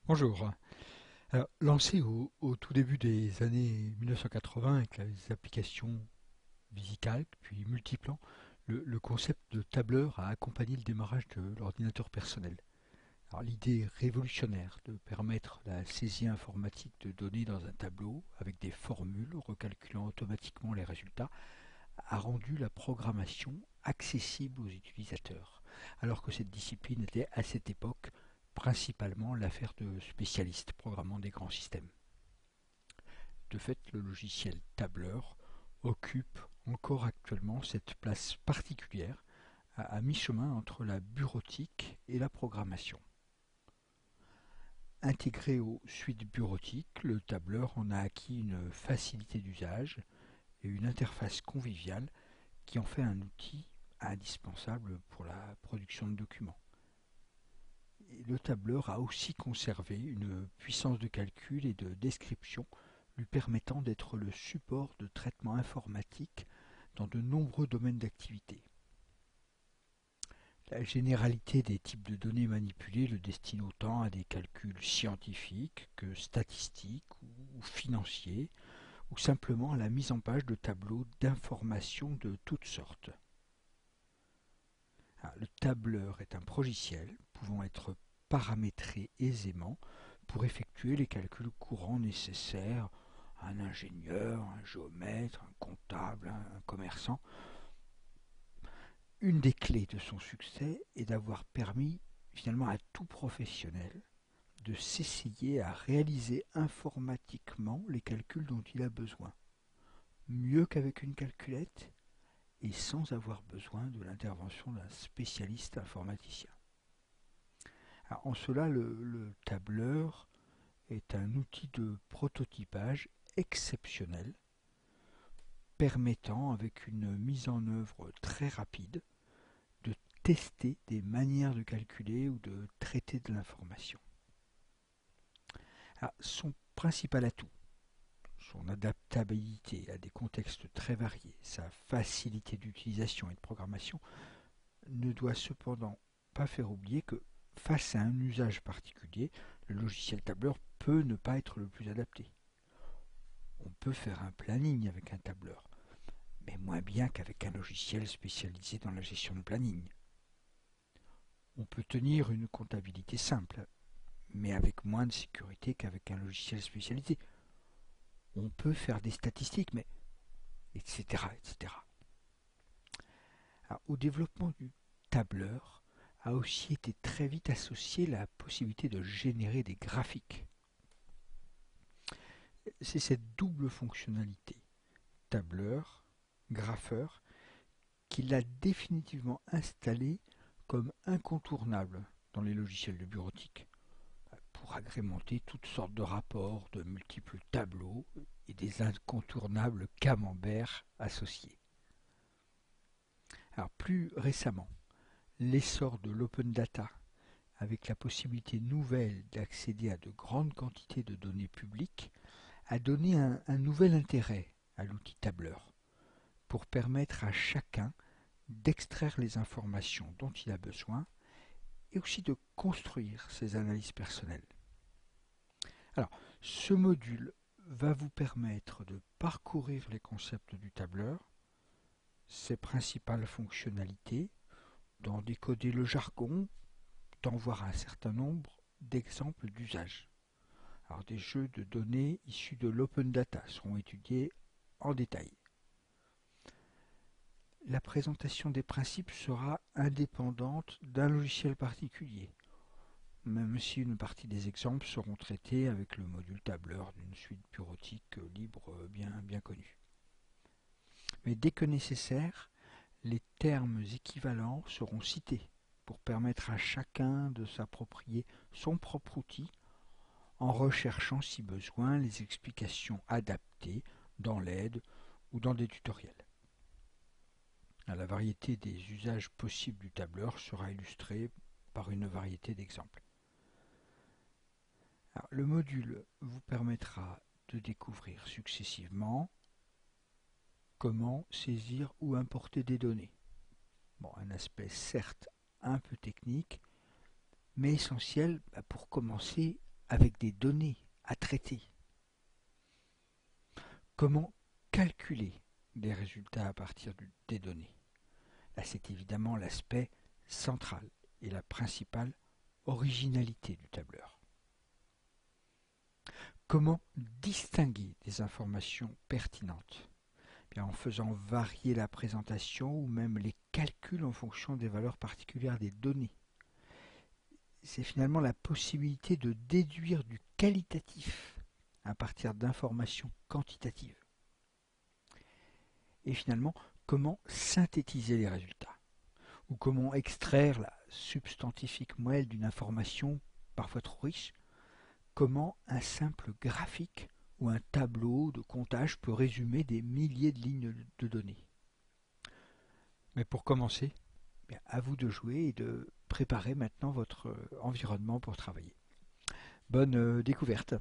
Bonjour. Alors, lancé au tout début des années 1980 avec les applications VisiCalc, puis Multiplan, le concept de tableur a accompagné le démarrage de l'ordinateur personnel. Alors, l'idée révolutionnaire de permettre la saisie informatique de données dans un tableau avec des formules recalculant automatiquement les résultats a rendu la programmation accessible aux utilisateurs, alors que cette discipline était à cette époque principalement l'affaire de spécialistes programmant des grands systèmes. De fait, le logiciel tableur occupe encore actuellement cette place particulière à mi-chemin entre la bureautique et la programmation. Intégré aux suites bureautiques, le tableur en a acquis une facilité d'usage et une interface conviviale qui en fait un outil indispensable pour la production de documents. Et le tableur a aussi conservé une puissance de calcul et de description lui permettant d'être le support de traitement informatique dans de nombreux domaines d'activité. La généralité des types de données manipulées le destine autant à des calculs scientifiques que statistiques ou financiers, ou simplement à la mise en page de tableaux d'informations de toutes sortes. Le tableur est un progiciel pouvant être paramétré aisément pour effectuer les calculs courants nécessaires à un ingénieur, un géomètre, un comptable, un commerçant. Une des clés de son succès est d'avoir permis finalement à tout professionnel de s'essayer à réaliser informatiquement les calculs dont il a besoin, mieux qu'avec une calculette et sans avoir besoin de l'intervention d'un spécialiste informaticien. Alors, en cela, le tableur est un outil de prototypage exceptionnel permettant, avec une mise en œuvre très rapide, de tester des manières de calculer ou de traiter de l'information. Son principal atout, son adaptabilité à des contextes très variés, sa facilité d'utilisation et de programmation, ne doit cependant pas faire oublier que face à un usage particulier, le logiciel tableur peut ne pas être le plus adapté. On peut faire un planning avec un tableur, mais moins bien qu'avec un logiciel spécialisé dans la gestion de planning. On peut tenir une comptabilité simple, mais avec moins de sécurité qu'avec un logiciel spécialisé. On peut faire des statistiques, mais etc. etc. Alors, au développement du tableur a aussi été très vite associée la possibilité de générer des graphiques. C'est cette double fonctionnalité, tableur, grapheur, qui l'a définitivement installé comme incontournable dans les logiciels de bureautique, pour agrémenter toutes sortes de rapports, de multiples tableaux et des incontournables camemberts associés. Alors plus récemment, l'essor de l'open data, avec la possibilité nouvelle d'accéder à de grandes quantités de données publiques, a donné un nouvel intérêt à l'outil tableur, pour permettre à chacun d'extraire les informations dont il a besoin et aussi de construire ses analyses personnelles. Alors, ce module va vous permettre de parcourir les concepts du tableur, ses principales fonctionnalités, d'en décoder le jargon, d'en voir un certain nombre d'exemples d'usage. Alors, des jeux de données issus de l'open data seront étudiés en détail. La présentation des principes sera indépendante d'un logiciel particulier, même si une partie des exemples seront traités avec le module tableur d'une suite bureautique libre bien connue. Mais dès que nécessaire, les termes équivalents seront cités pour permettre à chacun de s'approprier son propre outil en recherchant si besoin les explications adaptées dans l'aide ou dans des tutoriels. La variété des usages possibles du tableur sera illustrée par une variété d'exemples. Le module vous permettra de découvrir successivement comment saisir ou importer des données. Un aspect certes un peu technique, mais essentiel pour commencer avec des données à traiter. Comment calculer des résultats à partir des données? Là, c'est évidemment l'aspect central et la principale originalité du tableur. Comment distinguer des informations pertinentes? Bien, en faisant varier la présentation ou même les calculs en fonction des valeurs particulières des données. C'est finalement la possibilité de déduire du qualitatif à partir d'informations quantitatives. Et finalement, comment synthétiser les résultats? Ou comment extraire la substantifique moelle d'une information parfois trop riche? Comment un simple graphique ou un tableau de comptage peut résumer des milliers de lignes de données? Mais pour commencer, bien, à vous de jouer et de préparer maintenant votre environnement pour travailler. Bonne découverte!